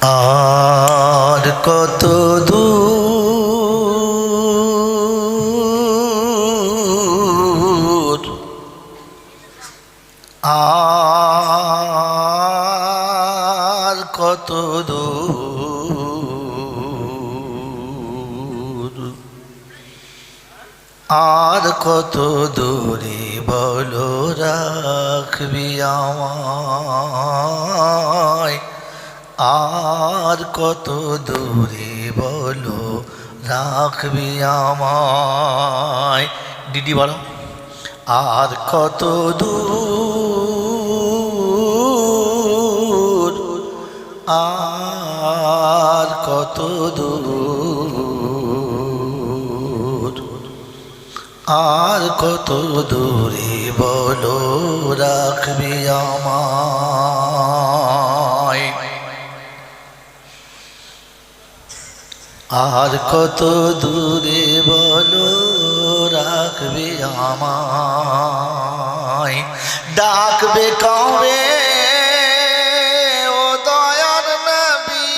আর কত দূর আর কত দূর আর কত দূরে বলো রাখবি আমায় আর কত দূরে বলো রাখবি আমায় দিদি বলো আর কত দূর আর কত দূর আর কত দূরে বলো রাখবি আমায় আর কত দূরে বলো রাখবে আমায় ডাকবে কবে ও দয়ার নবী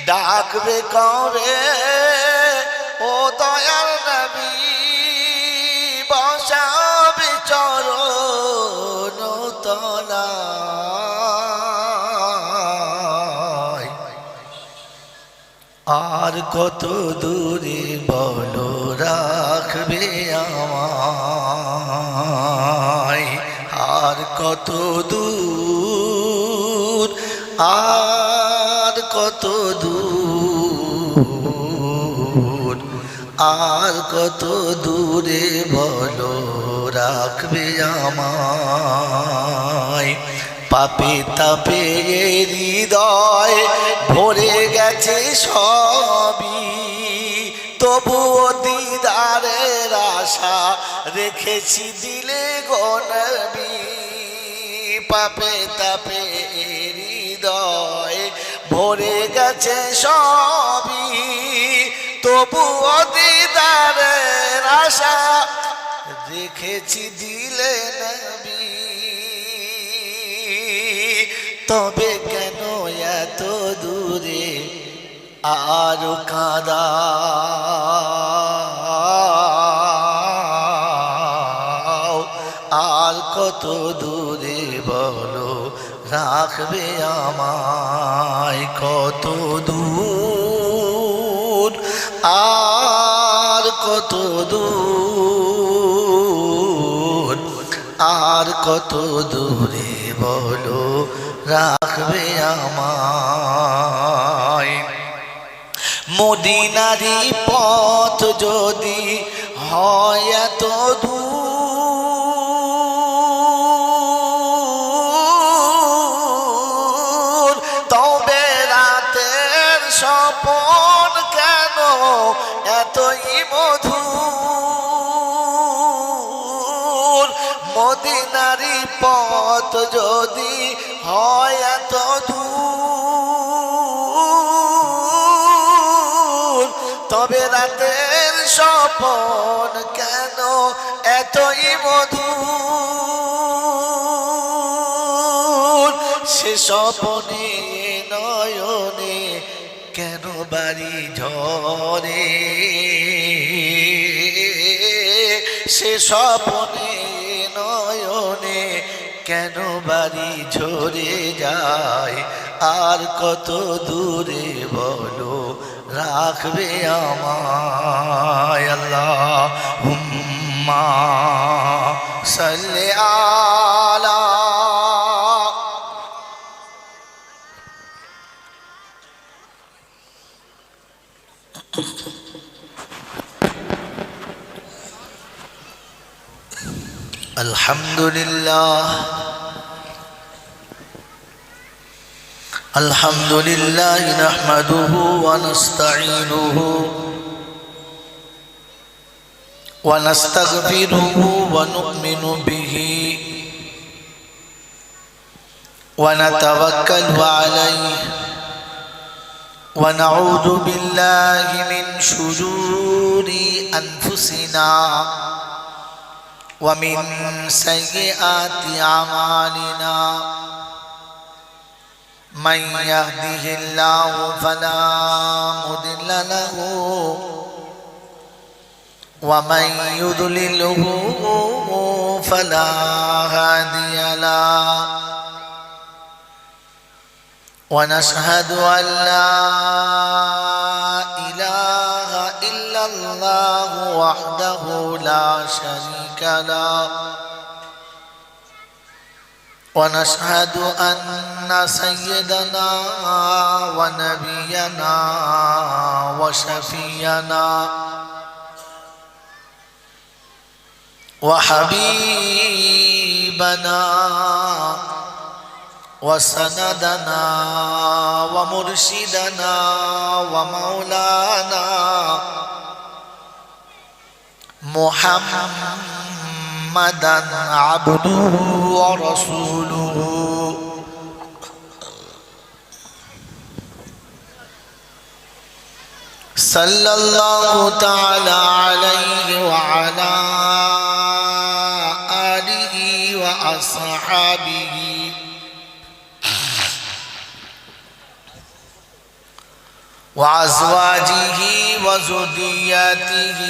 ডাকবে কবে ও দয়ার নবী বসাবে চরণ তলায় আর কত দূরে বলো রাখবে আমায় আর কত দূর আর কত দূর আর কত দূরে বলো রাখবে আমায় পাপে তাপে হৃদয় ভরে গেছে সবই তবুও দিদারের আশা রেখেছি দিলে গো নবী পাপে তাপে হৃদয় ভরে গেছে সবই তবুও দিদারের আশা রেখেছি দিলে নবী তবে কেন এত দূরে আরো কাঁদা আর কত দূরে বলো রাখবে আমায় কত দূর আর কত দূর আর কত দূরে বলো রাখবে আমায় মদিনারি পথ যদি হয় এত দূর তবে রাতের স্বপন কেন এতই মধুর মদিনারি পথ যদি হয় এত দূর তবে রাতের স্বপন কেন এতই মধুর সে স্বপনে নয়নে কেন বাড়ি ঝরে সে স্বপনে নয়নে কেন বাড়ি ঝরে যায় আর কত দূরে বলো রাখবে আমায় আল্লাহুম্মা সাল্লি আলা আলহামদুলিল্লাহ আলহামদুলিল্লাহ নাহমাদুহু ওয়া নাস্তাঈনুহু ওয়া নাস্তাগফিরুহু ওয়া নু'মিনু বিহি ওয়া নাতাওয়াক্কালু আলাইহি ونعوذ بالله من شرور أنفسنا ومن سيئات أعمالنا من يهده الله فلا مضل له ومن يضلله فلا هادي له ونشهد أن لا إله إلا الله وحده لا شريك له ونشهد أن سيدنا ونبينا وشفينا وحبيبنا وسندنا ومرشدنا ومولانا محمدا عبده ورسوله صلى الله تعالى عليه وعلى آله وأصحابه وأزواجه وذرياته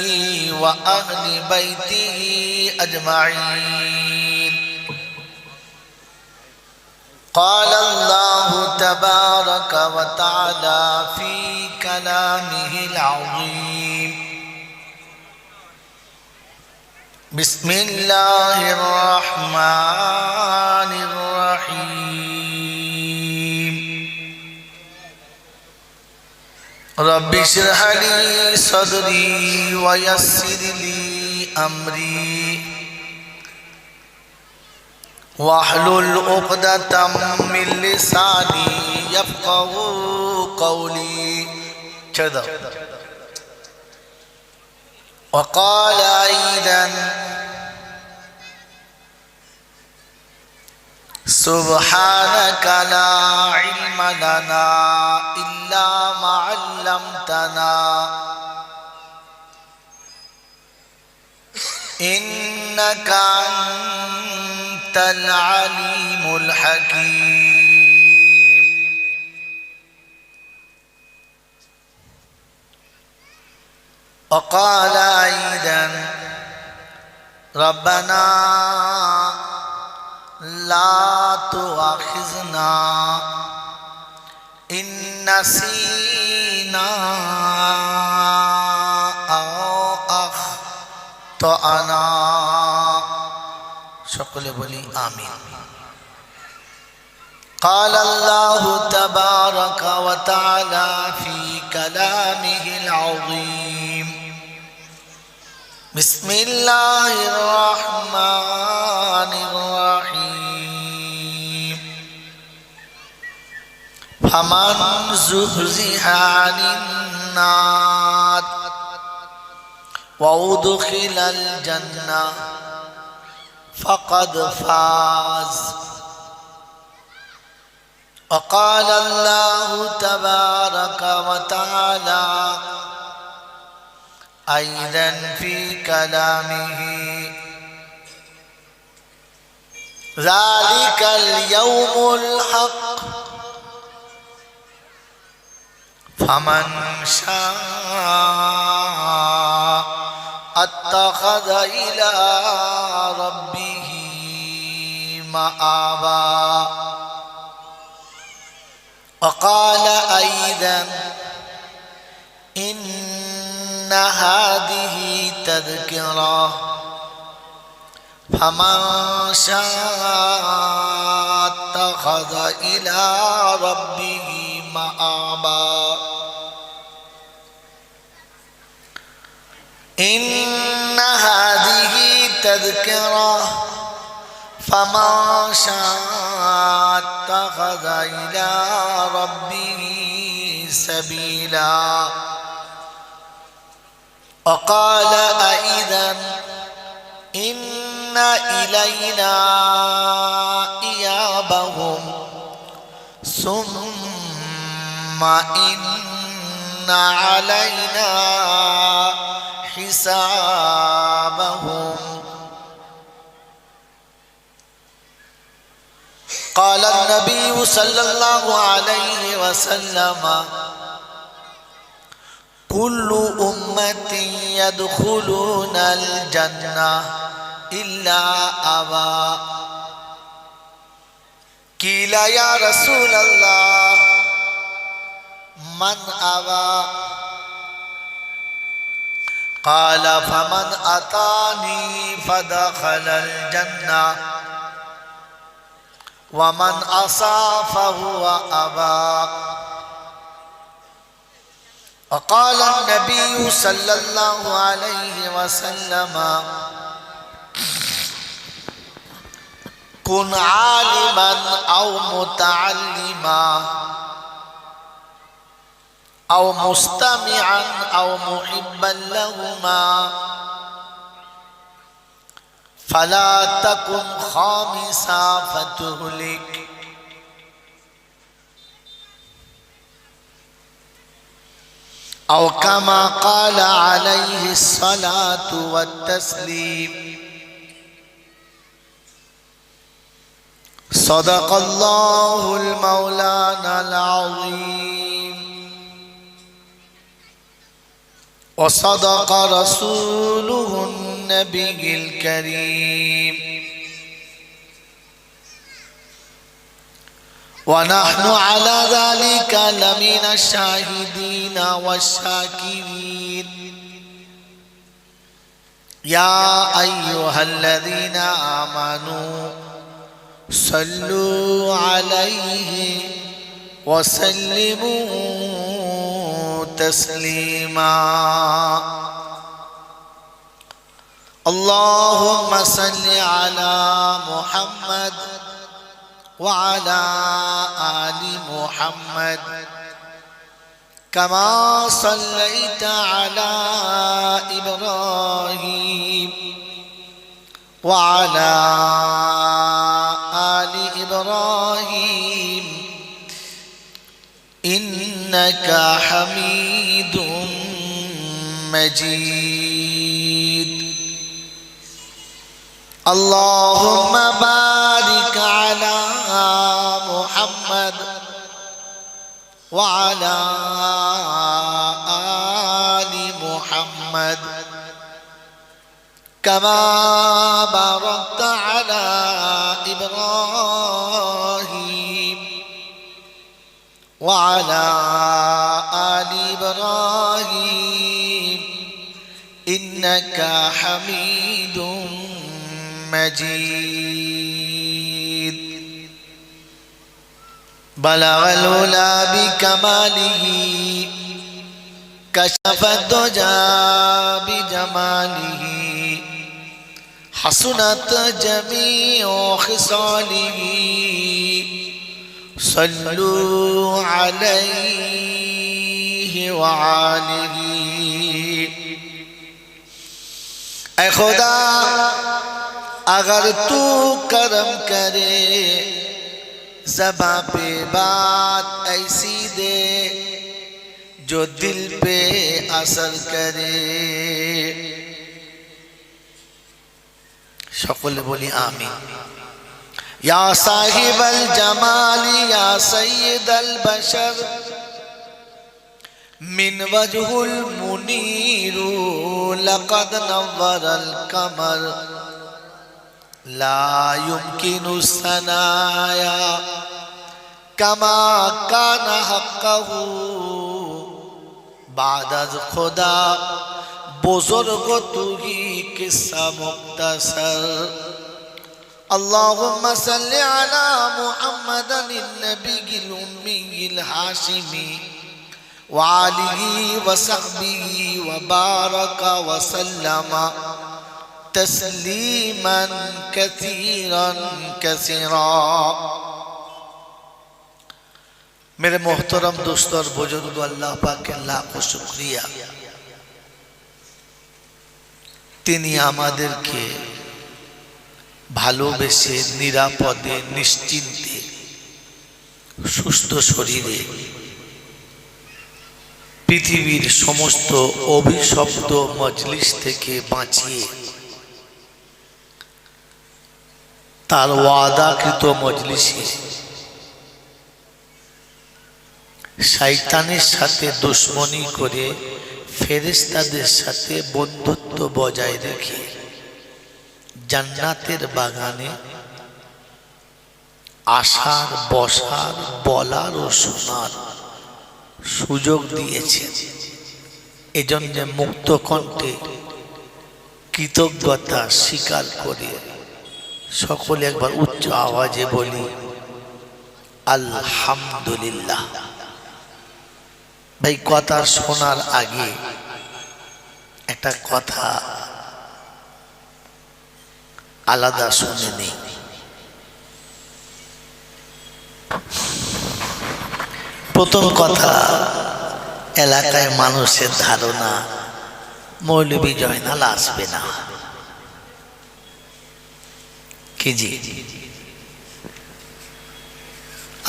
وأهل بيته أجمعين. قال الله تبارك وتعالى في كلامه العظيم: بسم الله الرحمن الرحيم. رب اشرح لي صدري ويسر لي أمري واحلل عقدة من لساني يفقهوا قولي. وقال أيضا: سبحانك لا علم لنا إلا ما علمتنا إنك أنت العليم الحكيم. وقال أيضا: ربنا لا تؤاخذنا إن نسينا أو أخطأنا. সকলে বলি আমিন। قال الله تبارك وتعالى في كلامه العظيم: بسم الله الرحمن الرحيم. فمن زحزح عن النار وأدخل الجنة فقد فاز. وقال الله تبارك وتعالى أيضا في كلامه: ذلك اليوم الحق فمن شاء اتخذ إلى ربه مآبا. وقال أيضا: إن هذه تذكرة فمن شاء اتخذ إلى ربه مآبا. إن هذه تذكرة فمن شاء اتخذ إلى ربه سبيلا. وقال أيضا: إن إلينا إيابهم ثم إن علينا حسابهم قال النبي صلى الله عليه وسلم كل أمتي يدخلون الجنة إلا أبا قيل يا رسول الله من أبى قال فمن أطاني فدخل الجنة ومن عصى فهو أبى وقال النبي صلى الله عليه وسلم كن عالما أو متعلما أو مستمعا أو محبا لهما فلا تكن خامسا فتهلك أو كما قال عليه الصلاة والتسليم صدق الله المولانا العظيم وصدق رسوله النبي الكريم ونحن على ذلك لمن الشاهدين والشاكرين يا أيها الذين آمنوا صلوا عليه وسلموا تسليما اللهم صل على محمد وعلى آل محمد كما صليت على إبراهيم وعلى آل إبراهيم إنك حميد مجيد اللهم بارك على محمد وعلى آل محمد كما باركت على إبراهيم وعلى آل إبراهيم إنك حميد مجيد بلغ العلا بكماله كشف الدجى بجماله حسنت جميع خصاله صلوا عليه وآله اے خدا اگر تو کرم کرے زباں پہ بات ایسی دے جو دل پہ اثر کرے সকলে বলি আমিন یا صاحب الجمال یا سید البشر من وجه المنیر لقد نور القمر لا يمكن الثنايا كما كان حقه بعد از خدا بزرگ تو ہی قصہ مختصر اللهم صل على محمد النبي الأمي الهاشمي وآله وصحبه وبارك وسلم تسليما كثيرا كثيرا मेरे मोहतरम दोस्तों और बुजुर्ग अल्लाह पाक के लाखों शुक्रिया তিনি আমাদেরকে ভালোবেসে নিরাপদে নিশ্চিন্তে সুস্থ শরীরে পৃথিবীর সমস্ত অভিশপ্ত মজলিস থেকে বাঁচিয়ে তার ওয়াদাকৃত মজলিসে শয়তানের সাথে দুশ্মনী করে ফেরেশতাদের সাথে বন্ধুত্ব বজায় রেখে জান্নাতের বাগানে আসার, বসার, বলার ও শোনার সুযোগ দিয়েছেন। এজন্য মুক্ত কণ্ঠে কৃতজ্ঞতা স্বীকার করে সকলে একবার উচ্চ আওয়াজে বলি আলহামদুলিল্লাহ। ভাই, কথা শোনার আগে একটা কথা আলাদা শুনে নেই। প্রথম কথা, এলাকায় মানুষের ধারণা মৌলভী জয়নাল আসবে না। কি জি?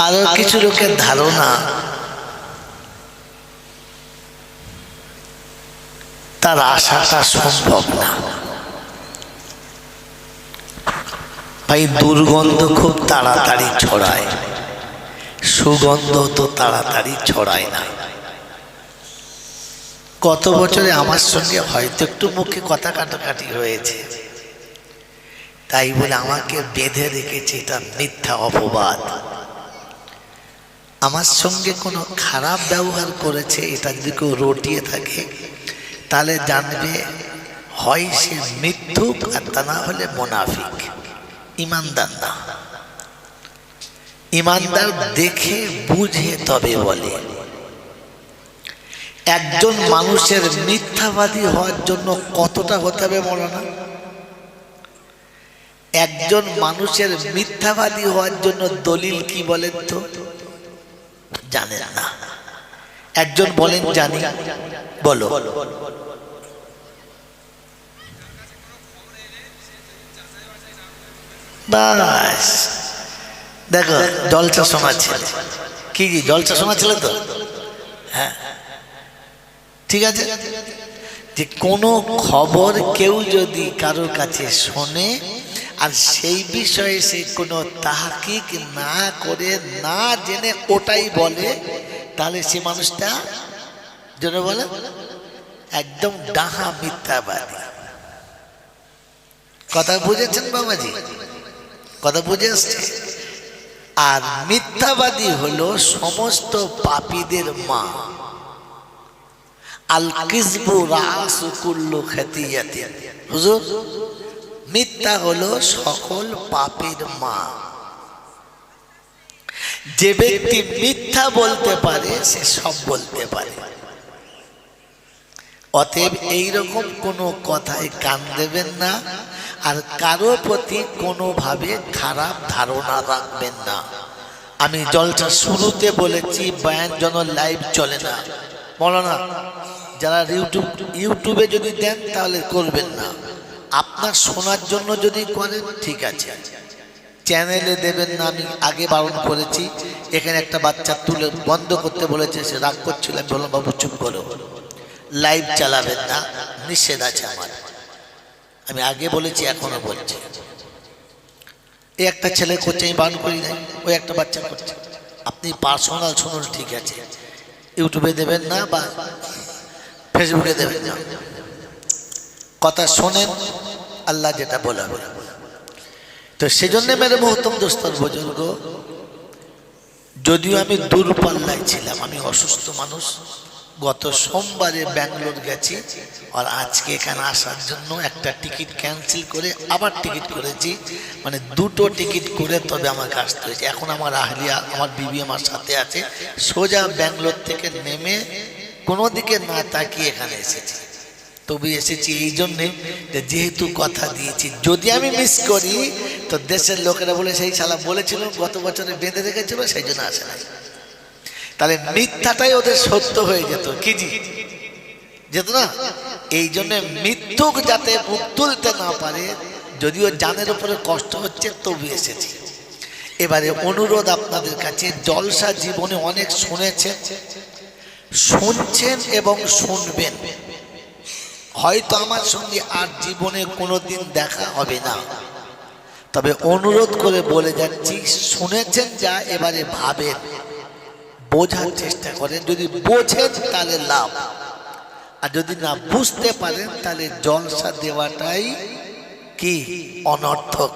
আরো কিছু লোকের ধারণা তার আশাটা সম্ভব না। ভাই, দুর্গন্ধ খুব তাড়াতাড়ি ছড়ায়, সুগন্ধ তো তাড়াতাড়ি ছড়ায় না। কত বছরে আমার সঙ্গে হয়তো একটু মুখে কথা কাটাকাটি হয়েছে, তাই বলে আমাকে বেঁধে রেখেছে, এটা মিথ্যা অপবাদ। আমার সঙ্গে কোনো খারাপ ব্যবহার করেছে, এটা যদি কেউ রটিয়ে থাকে তাহলে জানবে হয় সে মিথ্যুক, আর তা না হলে মুনাফিক, ইমানদার না। ইমানদার দেখে বুঝে তবে বলে। একজন মানুষের মিথ্যাবাদী হওয়ার জন্য কতটা হতে হবে মৌলানা? একজন মানুষের মিথ্যাবাদী হওয়ার জন্য দলিল কি বলেন তো? জানেন না। একজন বলেন জানি, বলো। বাস, দেখো জলসা শোনাচ্ছে। কি জি, জলসা শোনাচ্ছিল তো? হ্যাঁ, ঠিক আছে। যে কোনো খবর কেউ যদি কারোর কাছে শোনে আর সেই বিষয়ে সে কোনো তাহকিক না করে, না জেনে ওটাই বলে, তাহলে সে মানুষটা যেন বলে একদম ডাহা মিথ্যাবাদী। কথা বুঝেছেন বাবাজি? কথা বুঝে আসছে? আর মিথ্যাবাদী হলো সমস্ত পাপীদের মা। আল কিযবু রাসু কুল্লু খাতিয়াতিন। হুজুর, মিথ্যা হলো সকল পাপের মা। যে ব্যক্তি মিথ্যা বলতে পারে সে সব বলতে পারে। অতএব এইরকম কোনো কথায় কান দেবেন না, আর কারো প্রতি কোনোভাবে খারাপ ধারণা রাখবেন না। আমি জলসা শুরুতে বলেছি বয়ান যেন লাইভ চলে না। মৌলানা, যারা ইউটিউবে যদি দেন তাহলে করবেন না। আপনার শোনার জন্য যদি করেন ঠিক আছে, চ্যানেলে দেবেন না। আমি আগে বারণ করেছি। এখানে একটা বাচ্চা তুলে বন্ধ করতে বলেছে, সে রাগ করছিল। আমি বললাম বাবু চুপ করো, লাইভ চালাবেন না, নিষেধ আছে আমার। আমি আগে বলেছি, এখনো বলছি। এই একটা ছেলে করছে, আমি বারণ করি নাই, ওই একটা বাচ্চা করছে। আপনি পার্সোনাল শুনুন, ঠিক আছে, ইউটিউবে দেবেন না বা ফেসবুকে দেবেন না। কথা শোনেন, আল্লাহ যেটা বলাবে। তো সেজন্য মেরে মহতম দোস্তর বুজুর্গ, যদিও আমি দূরপাল্লায় ছিলাম, আমি অসুস্থ মানুষ, গত সোমবারে ব্যাঙ্গালোর গেছি, আর আজকে এখানে আসার জন্য একটা টিকিট ক্যান্সেল করে আবার টিকিট করেছি, মানে দুটো টিকিট করে তবে আমাকে আসতে হয়েছে। এখন আমার আহলিয়া, আমার বিবি আমার সাথে আছে। সোজা ব্যাঙ্গালোর থেকে নেমে কোনো দিকে না তাকিয়ে এখানে এসেছি। তবে এসেছি এই জন্যে যে যেহেতু কথা দিয়েছি, যদি আমি মিস করি তো দেশের লোকেরা বলে সেই শালা বলেছিল গত বছরে বেঁধে রেখেছিল, সেই জন্য আসে না। তাহলে মিথ্যাটাই ওদের সত্য হয়ে যেত। কি জি, যেত না? এই জন্য মিথ্যুক যাতে মুখ তুলতে না পারে, যদিও জানের উপরে কষ্ট হচ্ছে, তবু এসেছি। এবারে অনুরোধ আপনাদের কাছে, জলসা জীবনে অনেক শুনেছেন, শুনছেন এবং শুনবেন। হয়তো আমার সঙ্গে আর জীবনে কোনোদিন দেখা হবে না, তবে অনুরোধ করে বলে যাচ্ছি, শুনেছেন যা, এবারে ভাবেন, বোঝার চেষ্টা করেন। যদি বোঝেন তাহলে লাভ, আর যদি না বুঝতে পারেন তাহলে জলসা দেওয়াটাই কি অনর্থক।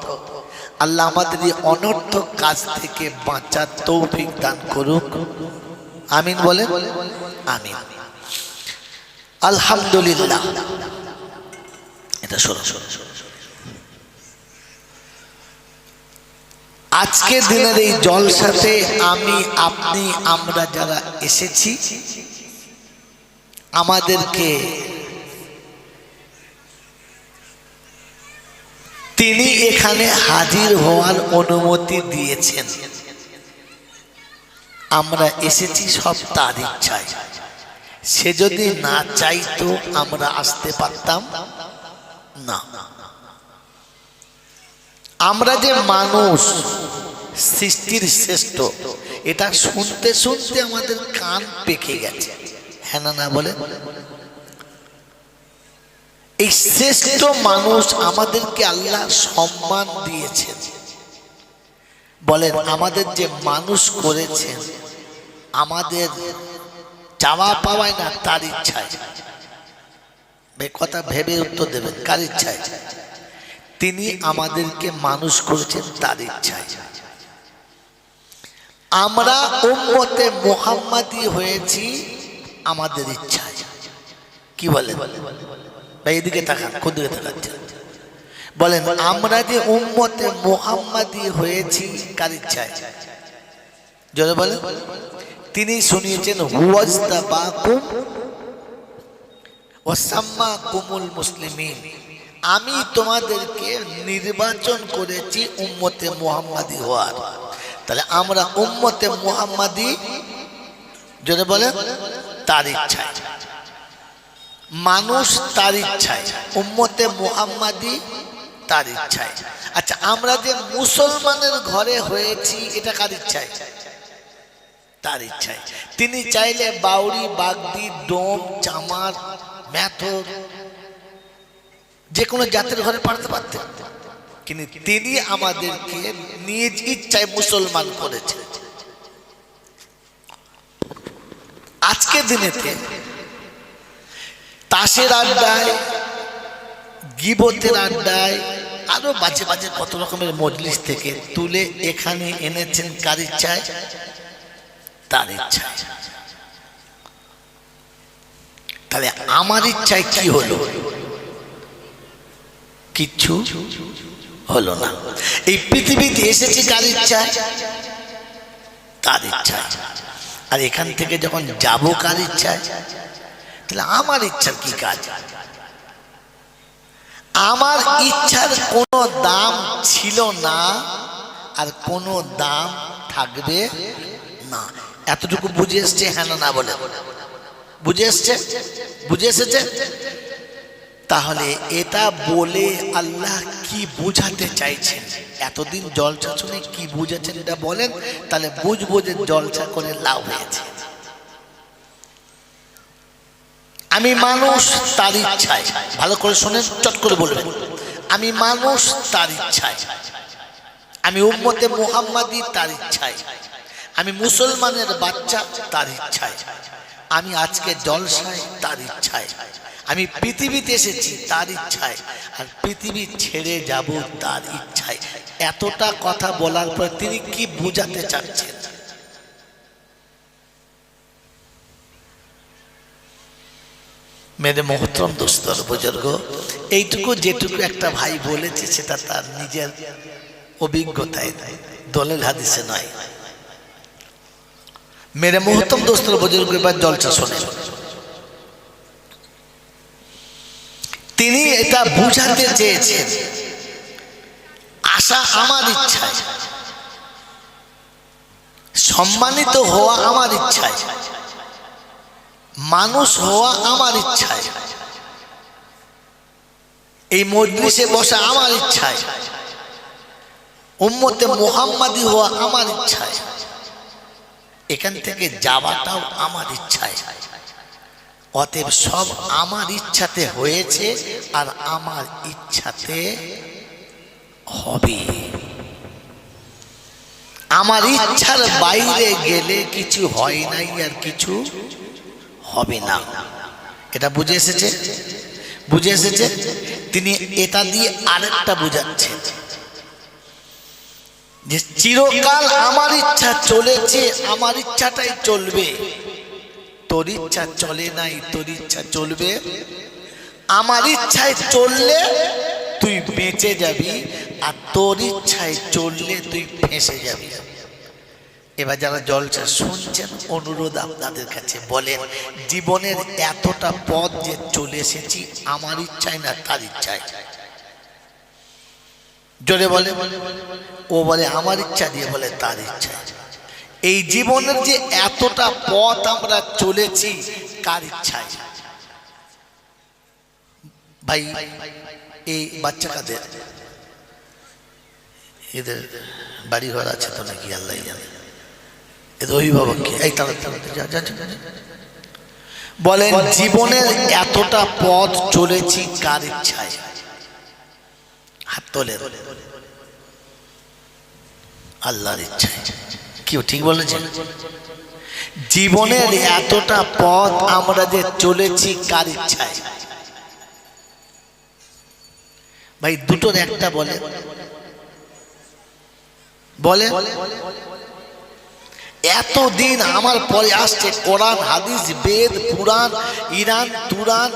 আল্লাহ আমাদের এই অনর্থক কাজ থেকে বাঁচার তৌফিক দান করুক, আমিন বলেন, আমিন। আলহামদুলিল্লাহ। এটা শোনো, আজকে দিনের এই জলসাতে আমি, আপনি, আমরা যারা এসেছি, আমাদেরকে তিনি এখানে হাজির হওয়ার অনুমতি দিয়েছেন। আমরা এসেছি সব তার ইচ্ছায়। সে যদি না চাইতো আমরা আসতে পারতাম না। আমরা যে মানুষ, সৃষ্টির শ্রেষ্ঠ, এটা শুনতে শুনতে আমাদের কান পেকে গেছে, হ্যাঁ না বলে? এই শ্রেষ্ঠ মানুষ আমাদেরকে আল্লাহ সম্মান দিয়েছেন। বলেন, আমাদের যে মানুষ করেছেন, আমাদের চাওয়া পাওয়ায় না, তার ইচ্ছায়। কথা ভেবে উত্তর দেবেন, কার ইচ্ছায়? তিনি আমাদেরকে মানুষ করেছেন তার ইচ্ছায়। আমরা উম্মতে মুহাম্মাদি হয়েছি আমাদের ইচ্ছায়। কি বলেন ভাই? এদিকে তাকান, কোন দিকে তাকাচ্ছেন? বলেন, আমরা যে উম্মতে মুহাম্মাদি হয়েছি কার ইচ্ছায়? জোরে বলেন। তিনি শুনিয়েছেন, হুয়াজতাবাকুম ওয়া সাম্মাকুমুল মুসলিমিন, আমি তোমাদেরকে নির্বাচন করেছি উম্মতে মুহাম্মাদি হওয়ার। তাহলে আমরা উম্মতে মুহাম্মাদি, জোরে বলেন, তার ইচ্ছায়। মানুষ তার ইচ্ছায়, উম্মতে মুহাম্মাদি তার ইচ্ছায়। আচ্ছা, আমরা যে মুসলমানের ঘরে হয়েছি এটা কার ইচ্ছায়? তার ইচ্ছায়। তিনি চাইলে বাউরি, বাগদি, ডোম, চামার, মেথর, যে কোনো জাতের ঘরে পাঠাতে পারতেন, কিন্তু তিনি আমাদেরকে নিজ ইচ্ছায় মুসলমান করেছেন। আজকে দিনেতে তাসের আড্ডায়, গীবতের আড্ডায়, আরো বাজে বাজে কত রকমের মজলিস থেকে তুলে এখানে এনেছেন কার ইচ্ছায়? তার ইচ্ছায়। তাহলে আমার ইচ্ছায় কি হলো? কিচ্ছু হলো না। এই পৃথিবীতে এসেছি কার ইচ্ছায়? তার ইচ্ছায়। আর এখান থেকে যখন যাব কার ইচ্ছায়? তাহলে আমার ইচ্ছার কি কাজ? আমার ইচ্ছার কোনো দাম ছিল না, আর কোনো দাম থাকবে না। এতটুকু বুঝে এসছে, হ্যাঁ না বলে? বুঝে এসছে? বুঝে এসেছে? তাহলে এটা বলে আল্লাহ কি বুঝাতে চাইছেন? এতদিন জলসা শুনে কি বুঝাচ্ছেন এটা বলেন, তাহলে বুঝবো যে জলসা করে লাভ হয়েছে। আমি মানুষ তার ইচ্ছায়, ভালো করে শোনেন, চট করে বলবেন, আমি মানুষ তার ইচ্ছায়, আমি উম্মতে মুহাম্মাদি তার ইচ্ছায়, আমি মুসলমানের বাচ্চা তার ইচ্ছায়, আমি আজকে জলসায় তার ইচ্ছায়, আমি পৃথিবীতে এসেছি তার ইচ্ছায়, আর পৃথিবী ছেড়ে যাব তার ইচ্ছায়। এতটা কথা বলার পর তিনি কি বোঝাতে চাচ্ছেন? মেরে মোহতরম দোস্তর বুজুর্গ, এইটুকু যেটুকু একটা ভাই বলেছে সেটা তার নিজের অভিজ্ঞতায়, দলিল হাদিসে নয়। মেরে মোহতরম দোস্তর বুজুর্গ, এবার জলসা শোনেন। তিনি এটা বুঝাতে চেয়েছেন, আশা আমার ইচ্ছায়, সম্মানিত হওয়া আমার ইচ্ছায়, মানুষ হওয়া আমার ইচ্ছায়, এই মজলিসে বসা আমার ইচ্ছায়, উম্মতে মুহাম্মাদি হওয়া আমার ইচ্ছায়, এখান থেকে যাওয়াটাও আমার ইচ্ছায়। অতএব সব আমার ইচ্ছাতে হয়েছে আর আমার ইচ্ছাতে হবে। আমার ইচ্ছার বাইরে গেলে কিছু হয় নাই আর কিছু হবে না। এটা বুঝে এসেছে? বুঝে এসেছে? তিনি এটা দিয়ে আরেকটা বুঝাচ্ছেন যে চিরকাল আমার ইচ্ছা চলেছে, আমার ইচ্ছাটাই চলবে। তোর ইচ্ছা চলে নাই, তোর ইচ্ছা চলবে। আমার ইচ্ছায় চললে তুই বেঁচে যাবি, আর তোর ইচ্ছায় চললে তুই ফেঁসে যাবি। এবার যারা জলসা শুনছেন, অনুরোধ আপনাদের কাছে, বলেন জীবনের এতটা পথ যে চলে এসেছি আমার ইচ্ছায় না তার ইচ্ছায়? জোরে বলে। ও বলে আমার ইচ্ছা দিয়ে, বলে তার ইচ্ছায়। এই জীবনের যে এতটা পথ আমরা চলেছি কার ইচ্ছায়? ভাই এই বাচ্চা কাদের? এদের বাড়ি ঘর আছে তো নাকি আল্লাহ জানে। এদের অভিভাবক কি? এই বলেন জীবনের এতটা পথ চলেছি কার ইচ্ছায়? হাত তোলে। আল্লাহর ইচ্ছায়। কি ঠিক বলেছেন? জীবনের এতটা পথ আমরা যে চলেছি কার ইচ্ছায়? ভাই দুটোর একটা বলে বলে এতদিন আমার পরে আসছে কোরআন হাদিস বেদ পুরাণ ইরান তুরান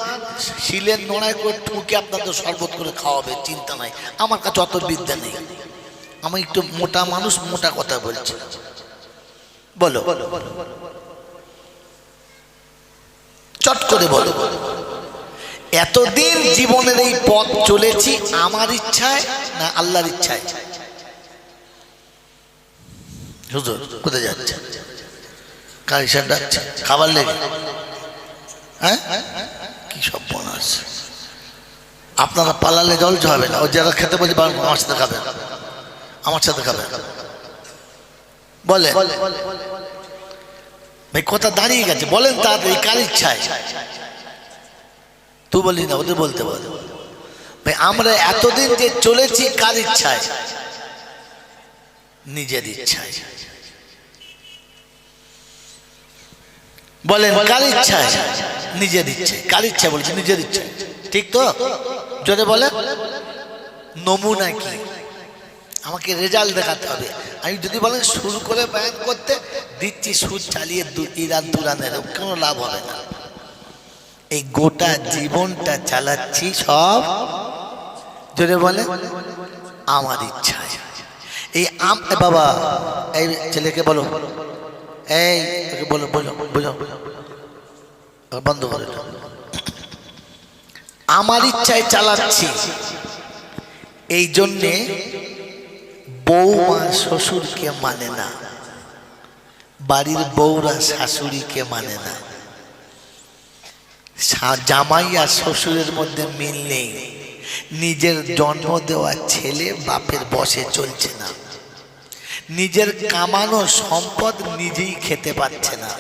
শিলের নোড়ায় করে ঠুকে আপনাদের শরবত করে খাওয়াবে, চিন্তা নাই। আমার কাছে অত বিদ্যা নেই, আমি একটু মোটা মানুষ, মোটা কথা বলছি। বলো চট করে বলো। এতদিন জীবনের এই পথ চলেছি আমার ইচ্ছায় না আল্লাহর ইচ্ছায়? হুজুর কোথায় যাচ্ছে? কার ইশারা ডাকছে? খাবার লেগে? হ্যাঁ কি সব মনে আছে? আপনারা পালালে জলসা হবে না। ও যারা খেতে বলছে আমার সাথে খাবে, আমার সাথে খাবে বলে। ভাই কথা দাঁড়িয়ে গেছে, বলেন তাড়াতাড়ি কার ইচ্ছায়? তুই বলি না, ওদের বলতে বল। ভাই আমরা এতদিন যে চলেছি কার ইচ্ছায়? নিজের ইচ্ছায়। বলেন কার ইচ্ছায়? নিজের ইচ্ছায়। কার ইচ্ছা বলছে? নিজের ইচ্ছায়। ঠিক তো? যদি বলে নমুনা কি? আমাকে রেজাল্ট দেখাতে হবে। আমি যদি বলেন শুরু করে বয়ান করতে দিচ্ছি, সুর চালিয়ে ইরান তুরানের কোনো লাভ হবে না। এই গোটা জীবনটা চালাচ্ছি সব যদি বলে আমার ইচ্ছায়। এই বাবা এই ছেলেকে বলো, এই বলো বলো বোঝো, বন্ধ করে আমার ইচ্ছায় চালাচ্ছি। এই জন্যে বৌমা শ্বশুরকে মানে না, বাড়ির বউরা শাশুড়িকে মানে না, জামাই আর শ্বশুরের মধ্যে মিল নেই। নিজের জন্ম দেওয়া ছেলে বাপের বসে চলছে না, নিজের কামানো সম্পদ নিজেই খেতে পাচ্ছে না,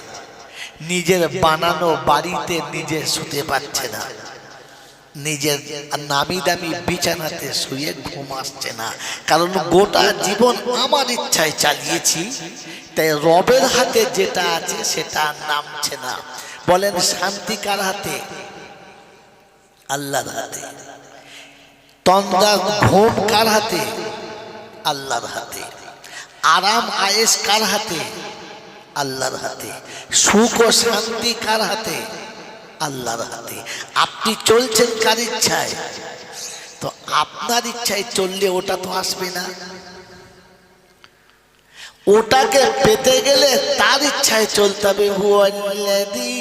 নিজের বানানো বাড়িতে নিজে শুতে পাচ্ছে না, নিজের নামি দামি বিছানাতে শুয়ে ঘুম আসছে না। কারণ গোটা জীবন আমার ইচ্ছায় চালিয়েছি, তাই রবের হাতে যেটা আছে সেটা নামছে না। বলেন শান্তি কার হাতে? আল্লাহর হাতে। তন্দা ঘুম কার হাতে? আল্লাহর হাতে। আরাম আয়েশ কার হাতে? আল্লাহর হাতে। সুখ ও শান্তি কার হাতে? আল্লাহর হাতে। আপনি চলছেন কার ইচ্ছায়? তো আপনার ইচ্ছায় চললে ওটা তো আসবে না। ওটাকে পেতে গেলে তার ইচ্ছায় চলতে হবে। হুয়াল্লাযী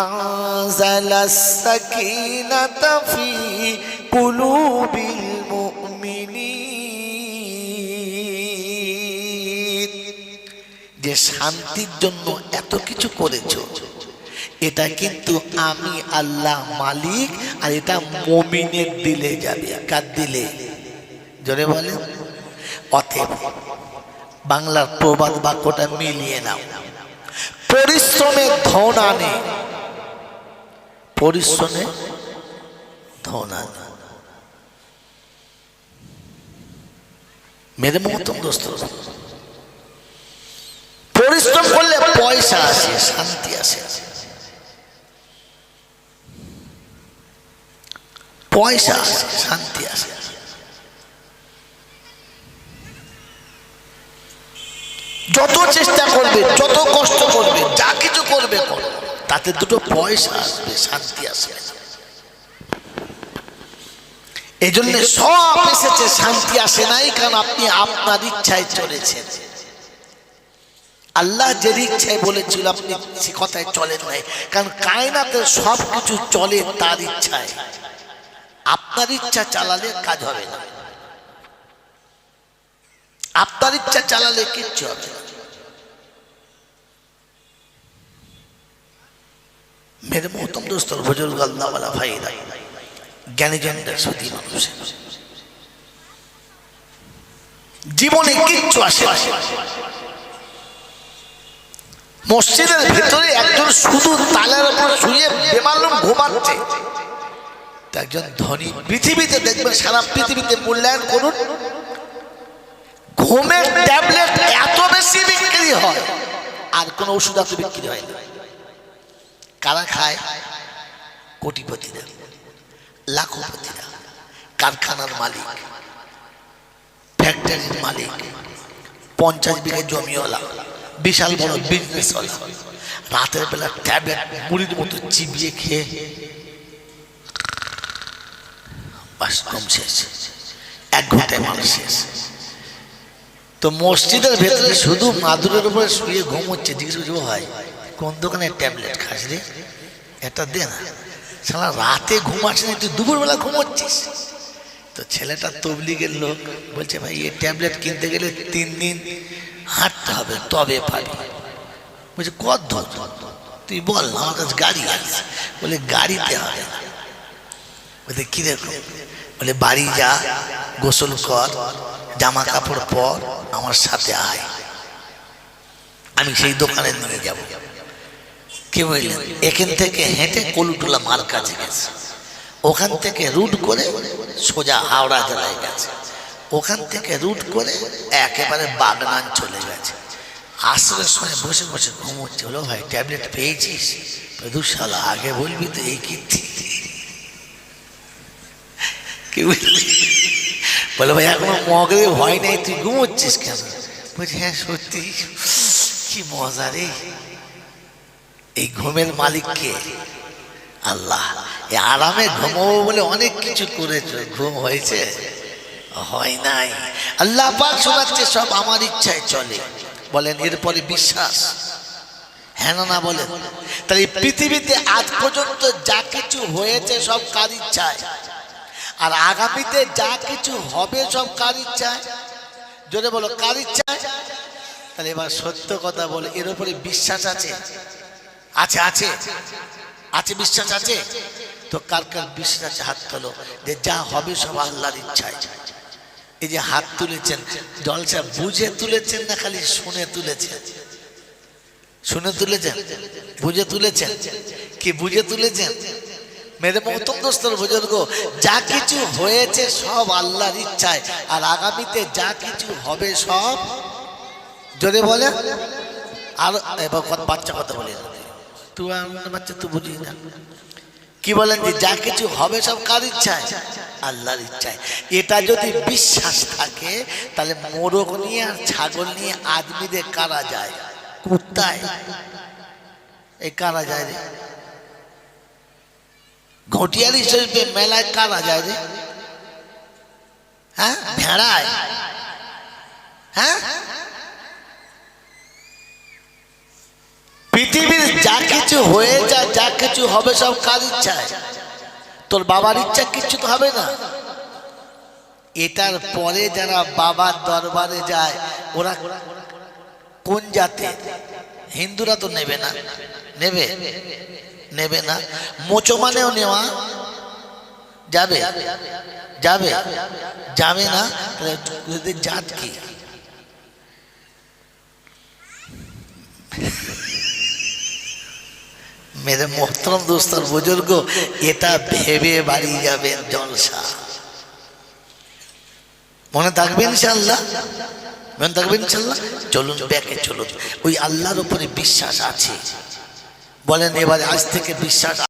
আনজালাস সাকিনাতা ফি কুলুবিল মুমিনিন। যে শান্তির জন্য এত কিছু করেছো, এটা কিন্তু আমি আল্লাহ মালিক, আর এটা মুমিনের দিলে যাবে। কার দিলে? জোরে বলে। অতএব বাংলার প্রবাদ বাক্যটা মিলিয়ে নাও। পরিশ্রমে ধন আনে, পরিশ্রমে ধন আনে। মেরে মহতম দোস্ত, পরিশ্রম করলে পয়সা আসে, শান্তি আসে। পয়সা আসে, শান্তি আসে। যত চেষ্টা করবে, যত কষ্ট করবে, যা কিছু করবে করো, তাতে দুটো পয়সা আসবে, শান্তি আসবে। এই জন্য সব এসেছে, শান্তি আসে নাই, কারণ আপনি আপনার ইচ্ছায় চলেছেন। আল্লাহ যে ইচ্ছায় বলেছিল আপনি সে কথায় চলেন নাই, কারণ কায়নাতের সব কিছু চলে তার ইচ্ছায়। আপনার ইচ্ছা চালালে কাজ হবে না, আপনার ইচ্ছা চালালে কিচ্ছু হবে না। মেরে মোহতম দোস্ত, বুজুর্গ, আল্লাহওয়ালা ভাইরা, জ্ঞানীজনদের সতী মানুষ, জীবনে কিচ্ছু আসে না। মসজিদের ভেতরে একজন শুধু তালের উপর শুয়ে বেমালুম ঘুমাচ্ছে, একজন ধনী, পৃথিবীতে দেখবেন, সারা পৃথিবীতে মূল্যায়ন করুন, ঘুমের ট্যাবলেট এত বেশি বিক্রি হয়, আর কোন ওষুধ এত বিক্রি হয় না। কারা খায়? কোটিপতিরা, লাখপতিরা, কারখানার মালিক, ফ্যাক্টরির মালিক, 50 বিঘে জমিওয়ালা, বিশাল বড় বিজনেসওয়ালা, রাতের বেলা ট্যাবলেট মুড়ির মতো চিবিয়ে খেয়ে বাস, কম শেষ, 1 ঘন্টায় মানুষ শেষ। তো মসজিদের ভেতরে শুধু মাদুরের উপরে শুয়ে ঘুম হচ্ছে। জিজ্ঞেস করছি, ভাই কোন দোকানে ট্যাবলেট খাস রে, এটা দে না, সারা রাতে ঘুমাচ্ছিস না, তুই দুপুরবেলা ঘুমোচ্ছিস। তো ছেলেটা তবলিগের লোক, বলছে ভাই এই ট্যাবলেট কিনতে গেলে 3 দিন হাঁটতে হবে তবে পাবি। বলছে কত ধর, তুই বল না, আমার কাছে গাড়ি আছে। বলে গাড়িতে হবে না। বলতে কিরকম? বলে বাড়ি যা, গোসল কর, জামা কাপড় পর, আমার সাথে আয়, আমি সেই দোকানে নিয়ে যাব। কে বললেন? এখান থেকে হেঁটে কলুটোলা মার কাছে গেছে, ওখান থেকে রুট করে সোজা হাওড়া জেলায় গেছে, ওখান থেকে রুট করে একেবারে বাগনান চলে গেছে। আশ্রয়ের সময় বসে বসে ঘুমোচ্ছে। হলো ভাই ট্যাবলেট পেয়েছিস? দুঃশালা আগে বলবি তো, এই কীর্তি। কি বুঝলি? বলে ভাই এখনো মগরে ভয় নেই, তুই ঘুমোচ্ছিস কেন? বলছি হ্যাঁ সত্যি, কি মজা রে। এই ঘুমের মালিক কে? আল্লাহ। এই আরামে ঘুমাবো বলে অনেক কিছু করেছে, ঘুম হয়েছে? হয় নাই। আল্লাহ পাক শোনাচ্ছে সব আমার ইচ্ছায় চলে। বলেন এরপরে বিশ্বাস? হ্যাঁ না বলেন? তাহলে পৃথিবীতে আজ পর্যন্ত যা কিছু হয়েছে সব কার ইচ্ছায়, আর আগামীতে যা কিছু হবে সব কার ইচ্ছায়? জোরে বলো, কার ইচ্ছায়? তাহলে এবার সত্য কথা বলে, এর উপরে বিশ্বাস আছে? আছে আছে আছে, বিশ্বাস আছে তো? কার কার বিশ্বাস আছে হাত তোলো, যে যা হবে সব আল্লাহর ইচ্ছায়। এই যে হাত তুলেছেন, জলসা বুঝে তুলেছেন না খালি শুনে তুলেছেন? শুনে তুলেছেন? বুঝে তুলেছেন? কি বুঝে তুলেছেন? মেরে মহতম দোস্তর বুজুর্গ, যা কিছু হয়েছে সব আল্লাহর ইচ্ছায়, আর আগামীতে যা কিছু হবে সব, জোরে বলে। আর এবার বাচ্চা কথা বলে, তুই বাচ্চা তুই বুঝিস না। কি বলেন? যে যা কিছু হবে সব কার ইচ্ছায়? আল্লাহর ইচ্ছায়। এটা যদি বিশ্বাস থাকে, তাহলে মোরগ নিয়ে আর ছাগল নিয়ে আদমিদের কারা যায়? কুত্তায় এই কারা যায় রে? ঘটিয়ালি শরীফে মেলায় কারা যায় রে? হ্যাঁ, ভেড়ায়? হ্যাঁ, পৃথিবীর যা কিছু হয়ে যায়, যা কিছু হবে সব কার ইচ্ছায়? তোর বাবার ইচ্ছা কিচ্ছু তো হবে না। এটার পরে যারা বাবার দরবারে যায়, ওরা কোন জাতে? হিন্দুরা তো নেবে না। নেবে? নেবে না। মোচো মানেও নেওয়া যাবে? যাবে? যাবে না। জাত কি? মেরে মোহতরম দোস্তর বুজুর্গ, এটা ভেবে বাড়ি যাবেন জলসা। মনে থাকবে ইনশাআল্লাহ? মনে থাকবে ইনশাআল্লাহ? চলুন ব্যাকে চলুন। ওই আল্লাহর উপরে বিশ্বাস আছে, বলেন এবারে আজ থেকে বিশ্বাস